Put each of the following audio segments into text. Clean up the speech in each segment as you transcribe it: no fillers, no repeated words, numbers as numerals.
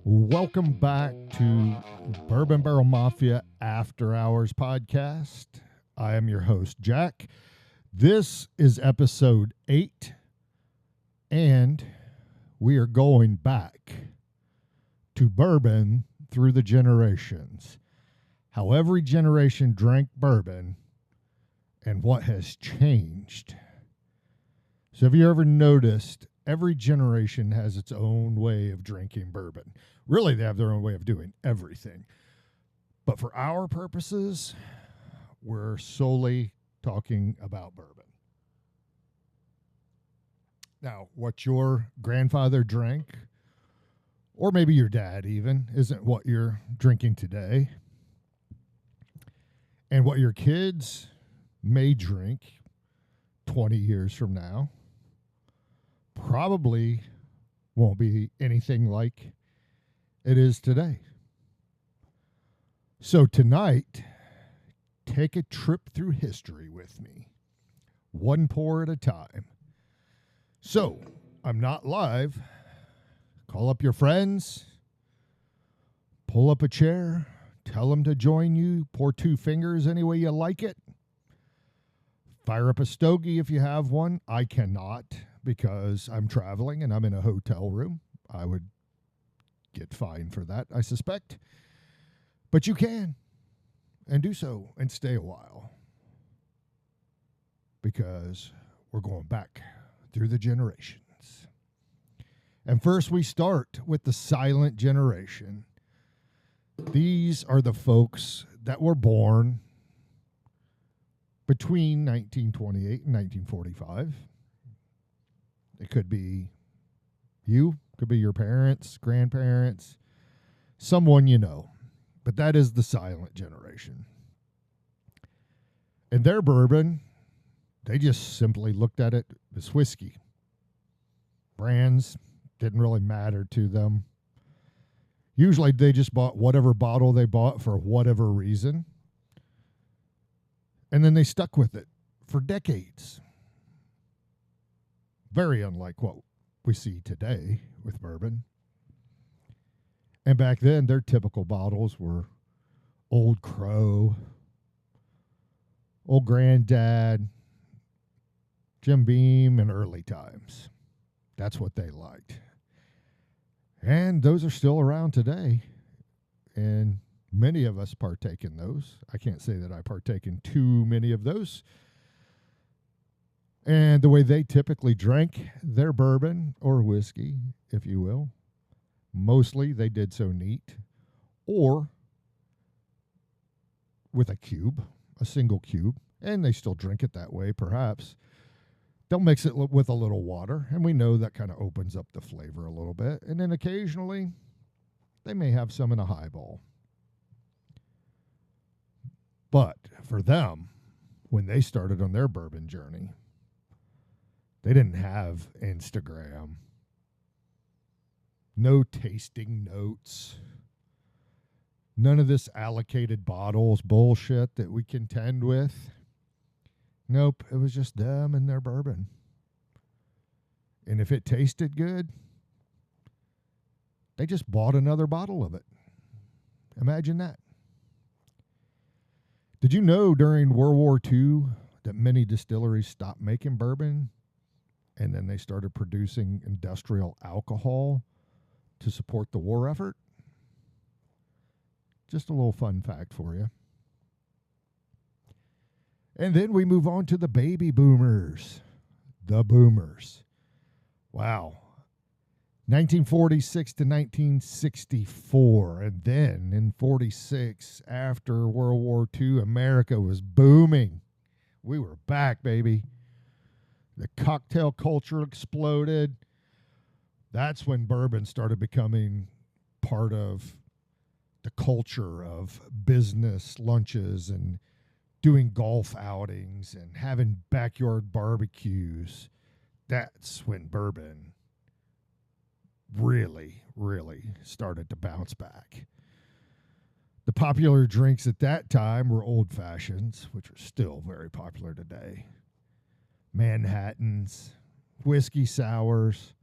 Welcome back to Bourbon Barrel Mafia After Hours podcast. I am your host, Jack. This is episode 8, and we are going back to bourbon through the generations. How every generation drank bourbon and what has changed. So have you ever noticed every generation has its own way of drinking bourbon? Really, they have their own way of doing everything. But for our purposes, we're solely talking about bourbon. Now, what your grandfather drank, or maybe your dad even, isn't what you're drinking today. And what your kids may drink 20 years from now probably won't be anything like it is today. So tonight, take a trip through history with me, one pour at a time. So, I'm not live. Call up your friends, pull up a chair, tell them to join you, pour 2 fingers any way you like it. Fire up a stogie if you have one. I cannot because I'm traveling and I'm in a hotel room. I would get fined for that, I suspect. But you can, and do so, and stay a while. Because we're going back through the generations. And first we start with the silent generation. These are the folks that were born between 1928 and 1945. It could be you, could be your parents, grandparents, someone you know. But that is the silent generation. And their bourbon, they just simply looked at it as whiskey. Brands didn't really matter to them. Usually they just bought whatever bottle they bought for whatever reason. And then they stuck with it for decades. Very unlike what we see today with bourbon. And back then, their typical bottles were Old Crow, Old Granddad, Jim Beam, and early times. That's what they liked. And those are still around today. And many of us partake in those. I can't say that I partake in too many of those. And the way they typically drank their bourbon or whiskey, if you will, mostly they did so neat or with a cube, a single cube, and they still drink it that way perhaps. They'll mix it with a little water, and we know that kind of opens up the flavor a little bit. And then occasionally they may have some in a highball. But for them, when they started on their bourbon journey, they didn't have Instagram, no tasting notes, none of this allocated bottles bullshit that we contend with. Nope, it was just them and their bourbon. And if it tasted good, they just bought another bottle of it. Imagine that. Did you know during World War II that many distilleries stopped making bourbon and then they started producing industrial alcohol to support the war effort? Just a little fun fact for you. And then we move on to the baby boomers. The boomers. Wow. 1946 to 1964. And then in 46, after World War II, America was booming. We were back, baby. The cocktail culture exploded. That's when bourbon started becoming part of the culture of business lunches and doing golf outings and having backyard barbecues. That's when bourbon really, really started to bounce back. The popular drinks at that time were old fashions, which are still very popular today. Manhattans, whiskey sours,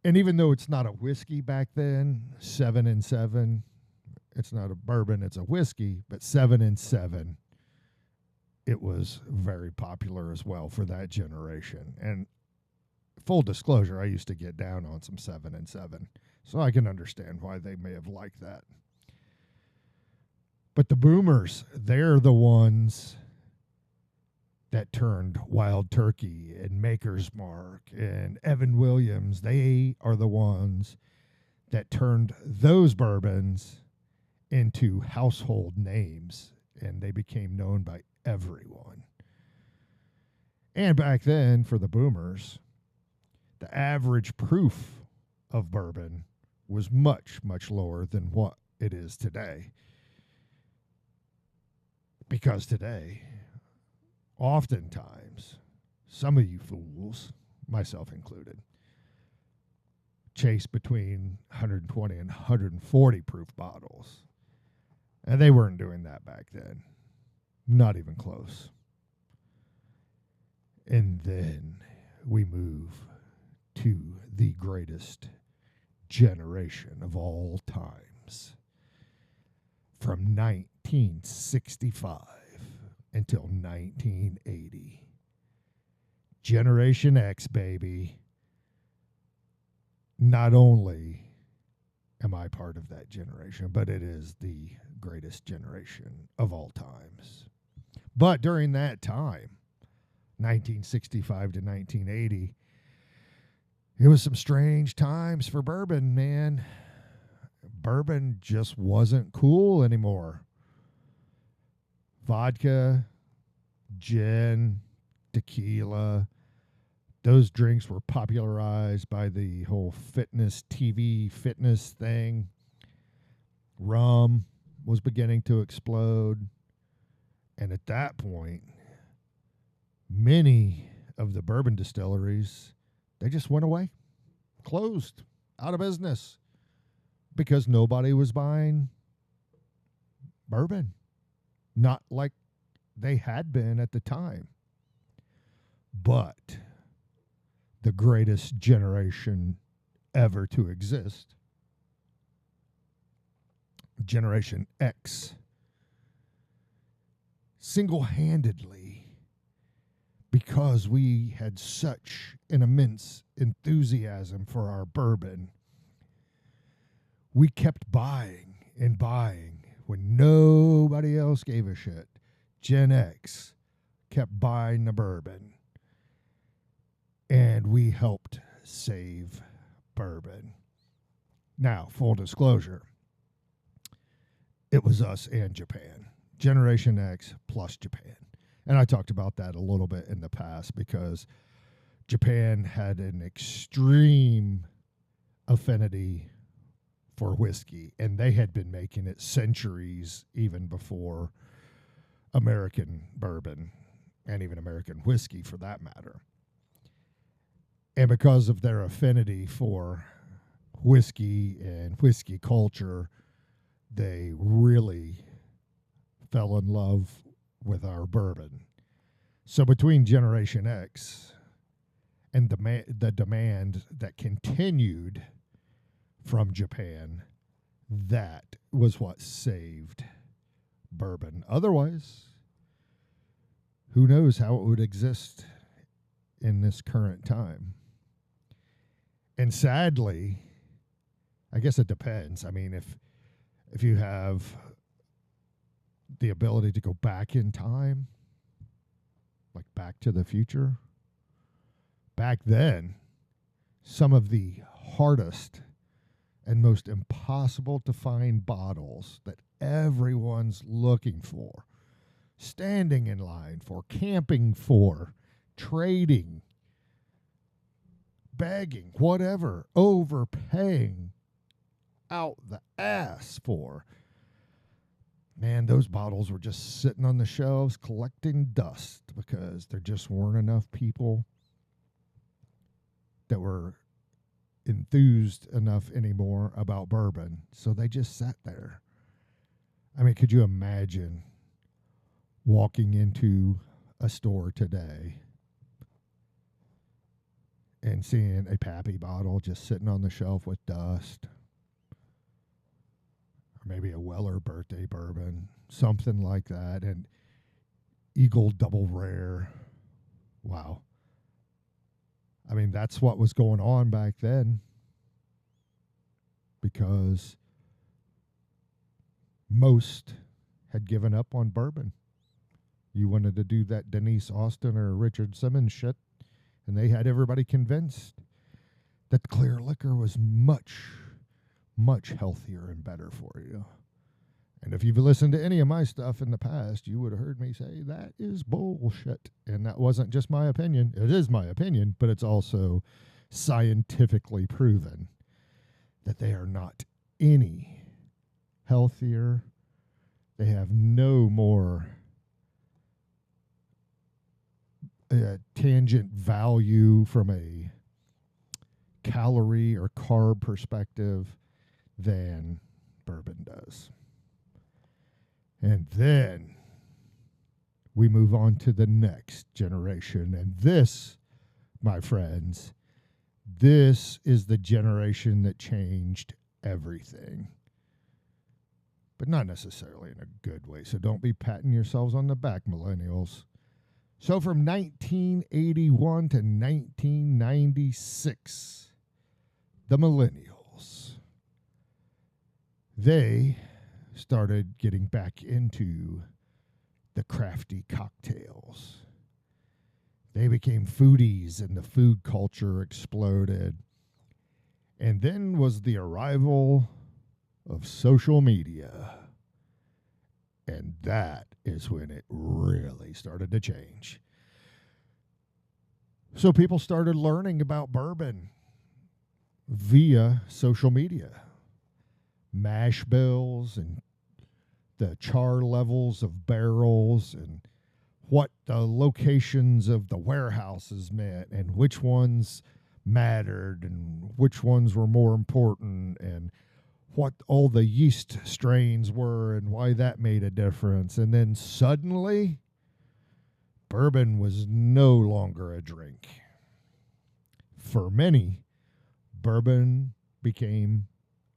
And even though it's not a whiskey back then, 7 and 7, it's not a bourbon, it's a whiskey, but 7 and 7, it was very popular as well for that generation. And full disclosure, I used to get down on some 7 and 7, so I can understand why they may have liked that. But the boomers, they're the ones that turned Wild Turkey and Maker's Mark and Evan Williams. They are the ones that turned those bourbons into household names, and they became known by everyone. And back then, for the boomers, the average proof of bourbon was much, much lower than what it is today. Because today, oftentimes, some of you fools, myself included, chase between 120 and 140 proof bottles. And they weren't doing that back then. Not even close. And then we move to the greatest generation of all times. From 1965 until 1980. Generation X, baby. Not only am I part of that generation, but it is the greatest generation of all times. But during that time, 1965 to 1980, it was some strange times for bourbon, man. Bourbon just wasn't cool anymore. Vodka, gin, tequila, those drinks were popularized by the whole TV fitness thing. Rum was beginning to explode. And at that point, many of the bourbon distilleries, they just went away, closed, out of business, because nobody was buying bourbon. Not like they had been at the time. But the greatest generation ever to exist, Generation X, single-handedly, because we had such an immense enthusiasm for our bourbon, we kept buying and buying when nobody else gave a shit. Gen X kept buying the bourbon, and we helped save bourbon. Now, full disclosure, it was us and Japan. Generation X plus Japan. And I talked about that a little bit in the past because Japan had an extreme affinity for whiskey, and they had been making it centuries even before American bourbon and even American whiskey for that matter. And because of their affinity for whiskey and whiskey culture, they really fell in love with our bourbon. So between Generation X and the demand that continued from Japan, that was what saved bourbon. Otherwise, who knows how it would exist in this current time. And sadly, I guess it depends. I mean, if you have the ability to go back in time, like Back to the Future, back then, some of the hardest and most impossible to find bottles that everyone's looking for, standing in line for, camping for, trading, begging, whatever, overpaying out the ass for. Man, those bottles were just sitting on the shelves collecting dust because there just weren't enough people that were enthused enough anymore about bourbon. So they just sat there. I mean, could you imagine walking into a store today and seeing a Pappy bottle just sitting on the shelf with dust, or maybe a Weller birthday bourbon, something like that, and Eagle Double Rare. Wow. I mean, that's what was going on back then, because most had given up on bourbon. You wanted to do that Denise Austin or Richard Simmons shit, and they had everybody convinced that clear liquor was much, much healthier and better for you. And if you've listened to any of my stuff in the past, you would have heard me say that is bullshit. And that wasn't just my opinion. It is my opinion, but it's also scientifically proven that they are not any healthier. They have no more tangent value from a calorie or carb perspective than bourbon does. And then we move on to the next generation. And this, my friends, this is the generation that changed everything. But not necessarily in a good way. So don't be patting yourselves on the back, millennials. So from 1981 to 1996, the millennials, they started getting back into the crafty cocktails. They became foodies and the food culture exploded. And then was the arrival of social media. And that is when it really started to change. So people started learning about bourbon via social media. Mash bills and the char levels of barrels and what the locations of the warehouses meant and which ones mattered and which ones were more important and what all the yeast strains were and why that made a difference. And then suddenly, bourbon was no longer a drink. For many, bourbon became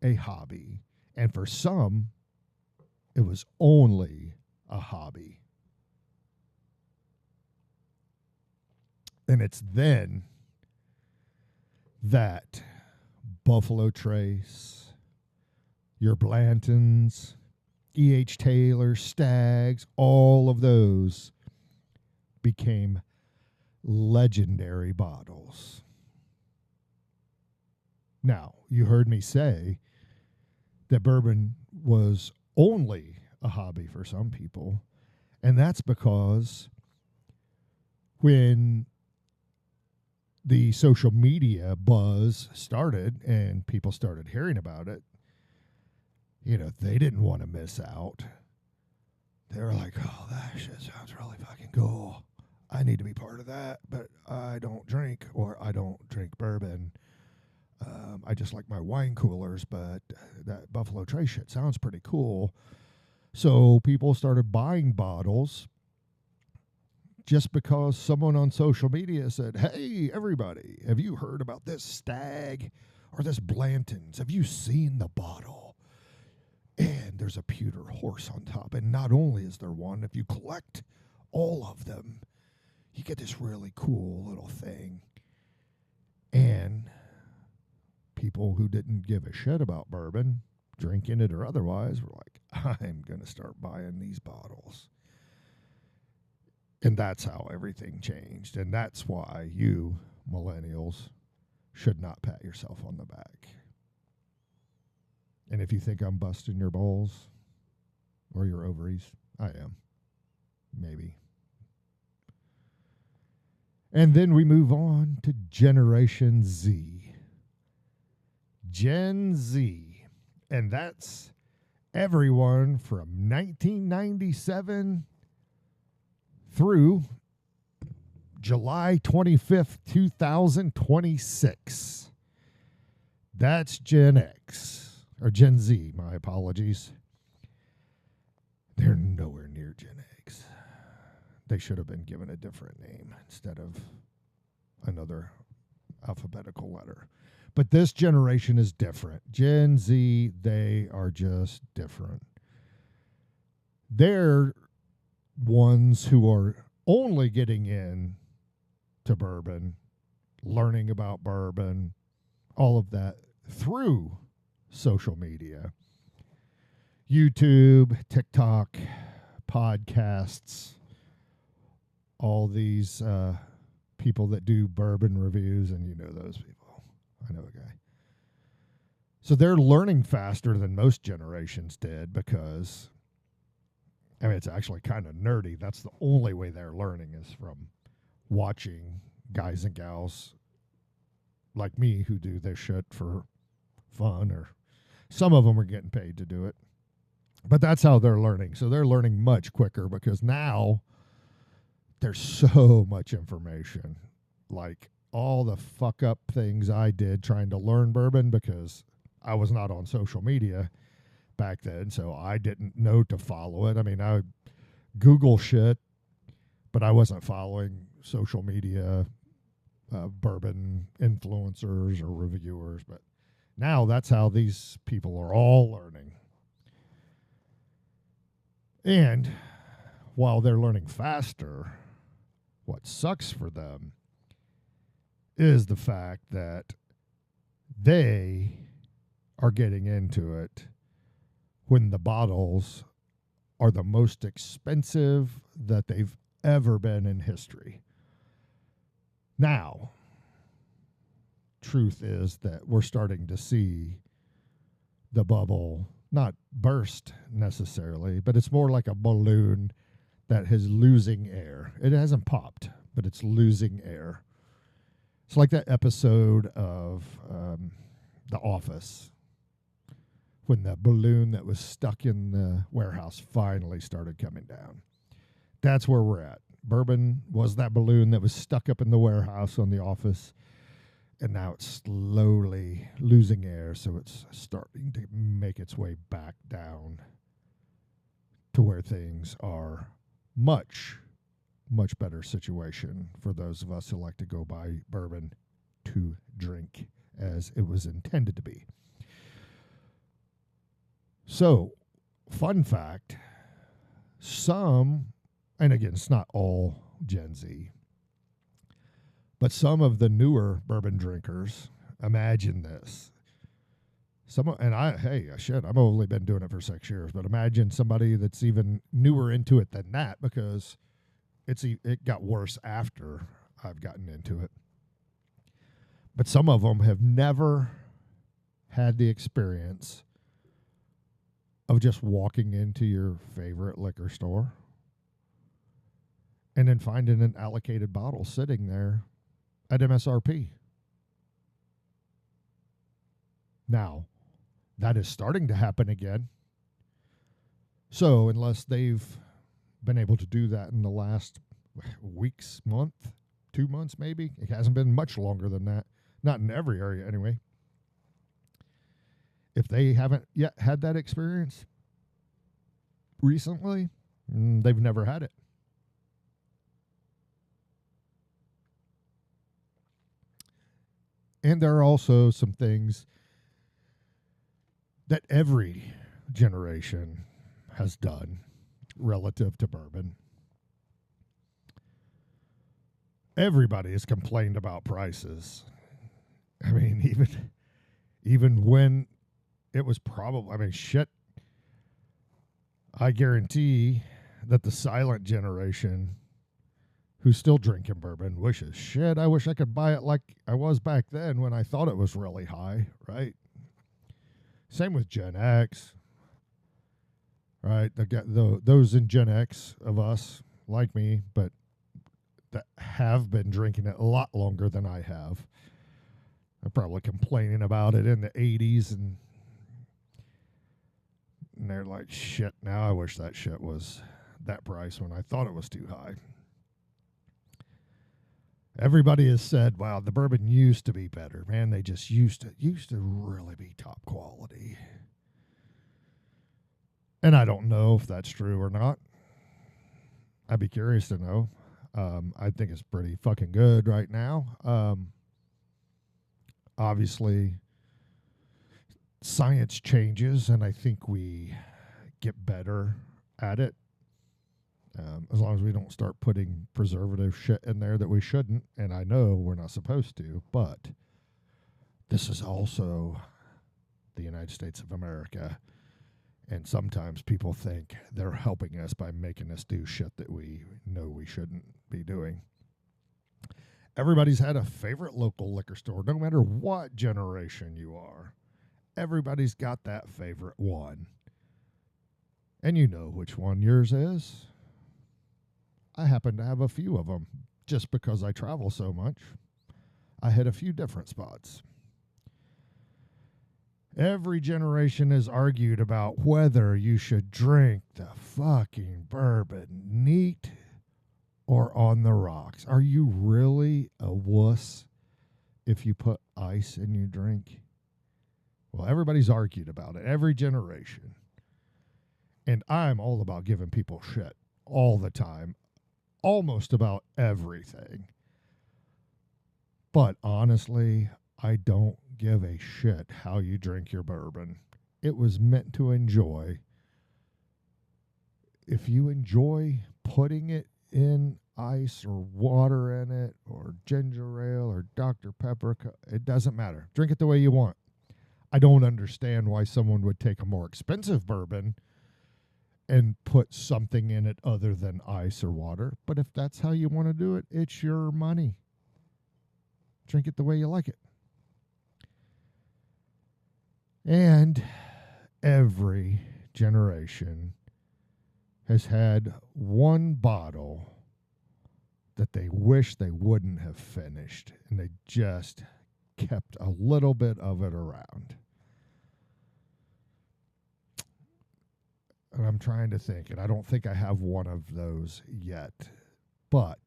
a hobby. And for some, it was only a hobby. And it's then that Buffalo Trace, your Blantons, E.H. Taylor, Stags, all of those became legendary bottles. Now, you heard me say that bourbon was only a hobby for some people, and that's because when the social media buzz started and people started hearing about it, you know, they didn't want to miss out. They were like, oh, that shit sounds really fucking cool. I need to be part of that, but I don't drink, or I don't drink bourbon. I just like my wine coolers, but that Buffalo Trace shit sounds pretty cool. So people started buying bottles just because someone on social media said, hey, everybody, have you heard about this Stag or this Blanton's? Have you seen the bottle? And there's a pewter horse on top. And not only is there one, if you collect all of them, you get this really cool little thing. And people who didn't give a shit about bourbon, drinking it or otherwise, were like, I'm going to start buying these bottles. And that's how everything changed. And that's why you, millennials, should not pat yourself on the back. And if you think I'm busting your balls or your ovaries, I am. Maybe. And then we move on to Generation Z. Gen Z. And that's everyone from 1997 through July 25th, 2026. That's Gen X, or Gen Z, my apologies. They're nowhere near Gen X. They should have been given a different name instead of another, alphabetical letter. But this generation is different. Gen Z, they are just different. They're ones who are only getting in to bourbon, learning about bourbon, all of that through social media. YouTube, TikTok, podcasts, all these people that do bourbon reviews, and you know those people. I know a guy. So they're learning faster than most generations did because, I mean, it's actually kind of nerdy. That's the only way they're learning is from watching guys and gals like me who do this shit for fun, or some of them are getting paid to do it. But that's how they're learning. So they're learning much quicker because now there's so much information. Like all the fuck up things I did trying to learn bourbon because I was not on social media back then, so I didn't know to follow it. I mean, I would Google shit, but I wasn't following social media bourbon influencers or reviewers. But now that's how these people are all learning. And while they're learning faster, what sucks for them is the fact that they are getting into it when the bottles are the most expensive that they've ever been in history. Now, truth is that we're starting to see the bubble not burst necessarily, but it's more like a balloon that is losing air. It hasn't popped, but it's losing air. It's like that episode of The Office when the balloon that was stuck in the warehouse finally started coming down. That's where we're at. Bourbon was that balloon that was stuck up in the warehouse on The Office, and now it's slowly losing air, so it's starting to make its way back down to where things are much, much better situation for those of us who like to go buy bourbon to drink as it was intended to be. So, fun fact, some, and again, it's not all Gen Z, but some of the newer bourbon drinkers, imagine this. I've only been doing it for 6 years, but imagine somebody that's even newer into it than that, because it got worse after I've gotten into it. But some of them have never had the experience of just walking into your favorite liquor store and then finding an allocated bottle sitting there at MSRP. Now, that is starting to happen again. So, unless they've been able to do that in the last weeks, month, 2 months maybe, it hasn't been much longer than that. Not in every area anyway. If they haven't yet had that experience recently, they've never had it. And there are also some things that every generation has done relative to bourbon. Everybody has complained about prices. I mean, even when it was I guarantee that the silent generation who's still drinking bourbon wishes, I wish I could buy it like I was back then when I thought it was really high, right? Same with Gen X, right? Those in Gen X of us, like me, but that have been drinking it a lot longer than I have. I'm probably complaining about it in the 80s, and they're like, now I wish that shit was that price when I thought it was too high. Everybody has said, wow, the bourbon used to be better. Man, they just used to really be top quality. And I don't know if that's true or not. I'd be curious to know. I think it's pretty fucking good right now. Obviously, science changes, and I think we get better at it. As long as we don't start putting preservative shit in there that we shouldn't, and I know we're not supposed to, but this is also the United States of America, and sometimes people think they're helping us by making us do shit that we know we shouldn't be doing. Everybody's had a favorite local liquor store, no matter what generation you are. Everybody's got that favorite one. And you know which one yours is. I happen to have a few of them just because I travel so much. I hit a few different spots. Every generation has argued about whether you should drink the fucking bourbon neat or on the rocks. Are you really a wuss if you put ice in your drink? Well, everybody's argued about it, every generation. And I'm all about giving people shit all the time, almost about everything. But honestly, I don't give a shit how you drink your bourbon. It was meant to enjoy. If you enjoy putting it in ice or water in it or ginger ale or Dr. Pepper, it doesn't matter. Drink it the way you want. I don't understand why someone would take a more expensive bourbon and put something in it other than ice or water. But if that's how you want to do it, it's your money. Drink it the way you like it. And every generation has had one bottle that they wish they wouldn't have finished, and they just kept a little bit of it around. And I'm trying to think, and I don't think I have one of those yet, but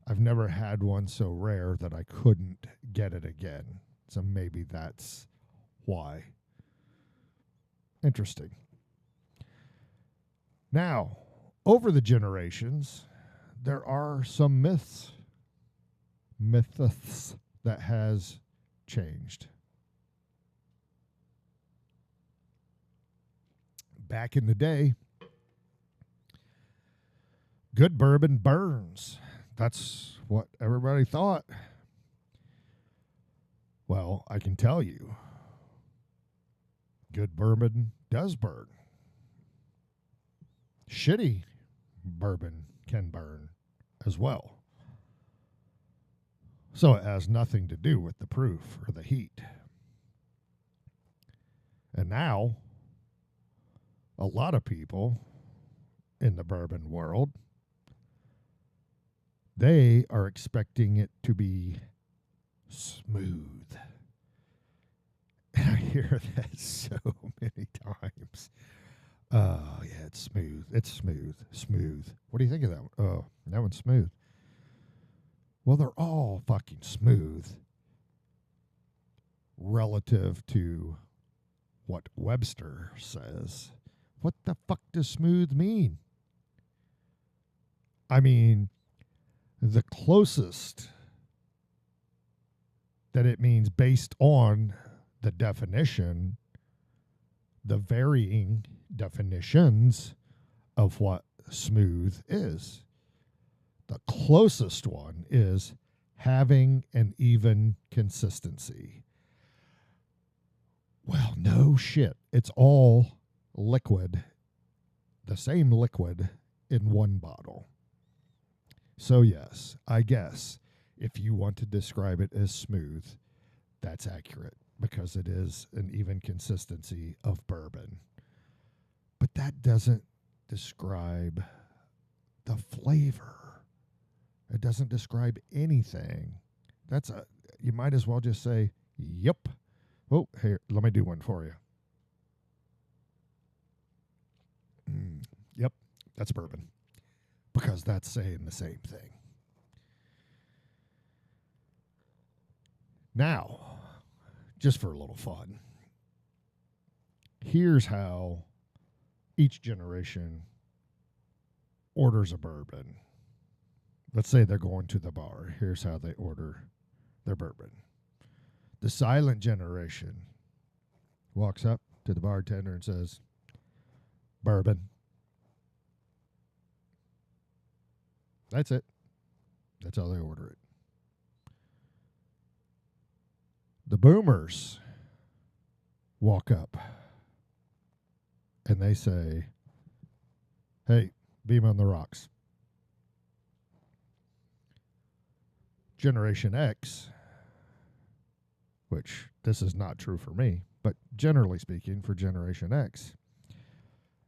I've never had one so rare that I couldn't get it again. So maybe that's why. Interesting. Now, over the generations, there are some myths that has changed. Back in the day, good bourbon burns. That's what everybody thought. Well, I can tell you, good bourbon does burn. Shitty bourbon can burn as well. So it has nothing to do with the proof or the heat. And now, a lot of people in the bourbon world, they are expecting it to be smooth. And I hear that so many times. Oh, yeah, it's smooth. It's smooth. Smooth. What do you think of that one? Oh, that one's smooth. Well, they're all fucking smooth relative to what Webster says. What the fuck does smooth mean? I mean, the closest that it means based on the definition, the varying definitions of what smooth is. The closest one is having an even consistency. Well, no shit. It's all liquid, the same liquid in one bottle. So yes, I guess if you want to describe it as smooth, that's accurate because it is an even consistency of bourbon. But that doesn't describe the flavor. It doesn't describe anything. You might as well just say, yep. Oh, here, let me do one for you. Yep, that's bourbon. Because that's saying the same thing. Now, just for a little fun, here's how each generation orders a bourbon. Let's say they're going to the bar. Here's how they order their bourbon. The silent generation walks up to the bartender and says, bourbon. That's it. That's how they order it. The boomers walk up and they say, hey, beam on the rocks. Generation X, which this is not true for me, but generally speaking for Generation X,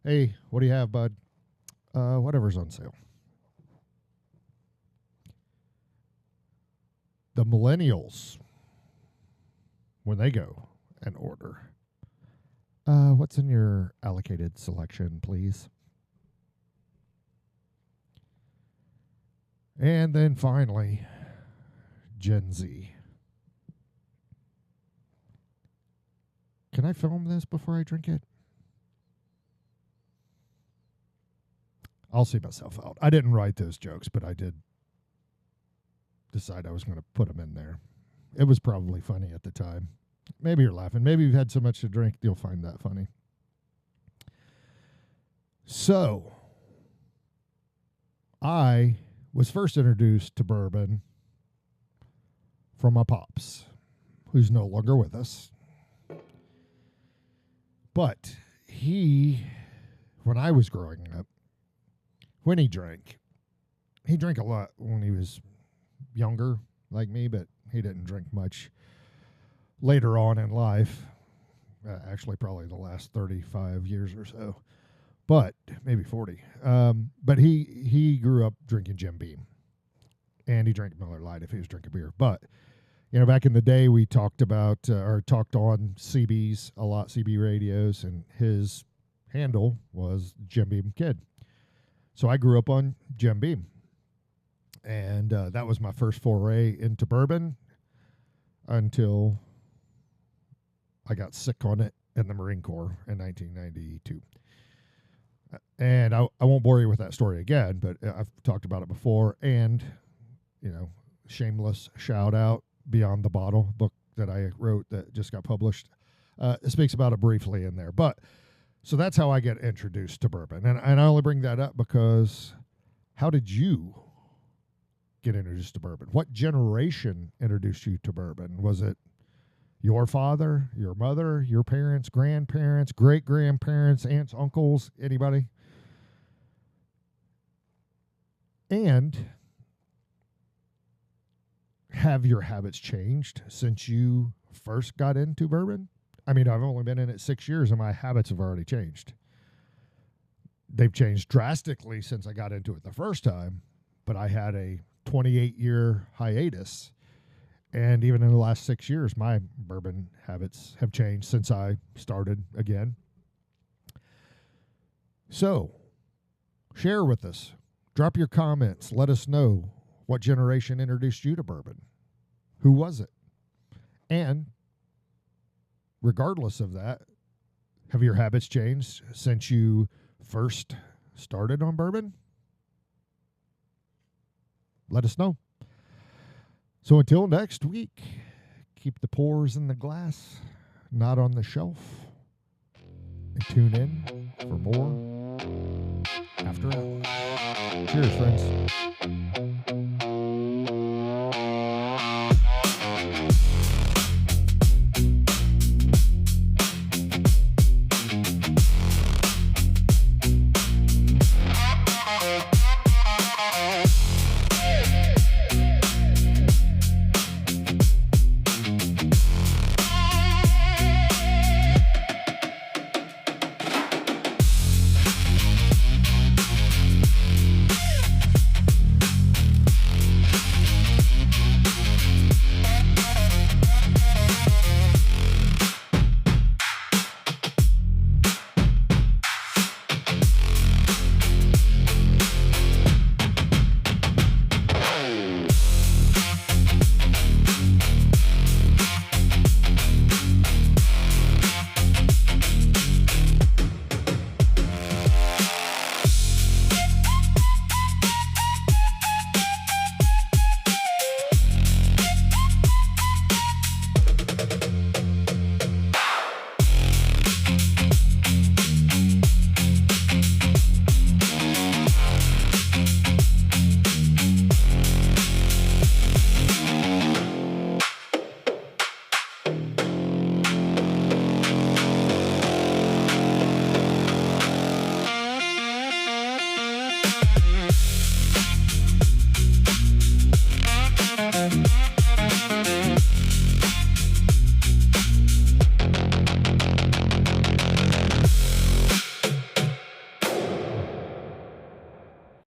hey, what do you have, bud? Whatever's on sale. The millennials, when they go and order, what's in your allocated selection, please? And then finally, Gen Z. Can I film this before I drink it? I'll see myself out. I didn't write those jokes, but I did decide I was going to put them in there. It was probably funny at the time. Maybe you're laughing. Maybe you've had so much to drink, you'll find that funny. So, I was first introduced to bourbon from my pops, who's no longer with us. But he, when I was growing up, when he drank a lot when he was younger like me, but he didn't drink much later on in life. Actually, probably the last 35 years or so, but maybe 40. But he grew up drinking Jim Beam, and he drank Miller Lite if he was drinking beer. But back in the day, we talked about or talked on CBs a lot, CB radios, and his handle was Jim Beam Kid. So I grew up on Jim Beam. And that was my first foray into bourbon until I got sick on it in the Marine Corps in 1992. And I won't bore you with that story again, but I've talked about it before. And, shameless shout out, Beyond the Bottle book that I wrote that just got published. It speaks about it briefly in there. But so that's how I get introduced to bourbon. And I only bring that up because how did you get introduced to bourbon? What generation introduced you to bourbon? Was it your father, your mother, your parents, grandparents, great-grandparents, aunts, uncles, anybody? And have your habits changed since you first got into bourbon? I mean, I've only been in it 6 years and my habits have already changed. They've changed drastically since I got into it the first time, but I had a 28-year hiatus. And even in the last 6 years, my bourbon habits have changed since I started again. So, share with us. Drop your comments. Let us know what generation introduced you to bourbon. Who was it? And regardless of that, have your habits changed since you first started on bourbon? Let us know. So until next week, keep the pours in the glass, not on the shelf. And tune in for more After Hours. Cheers, friends.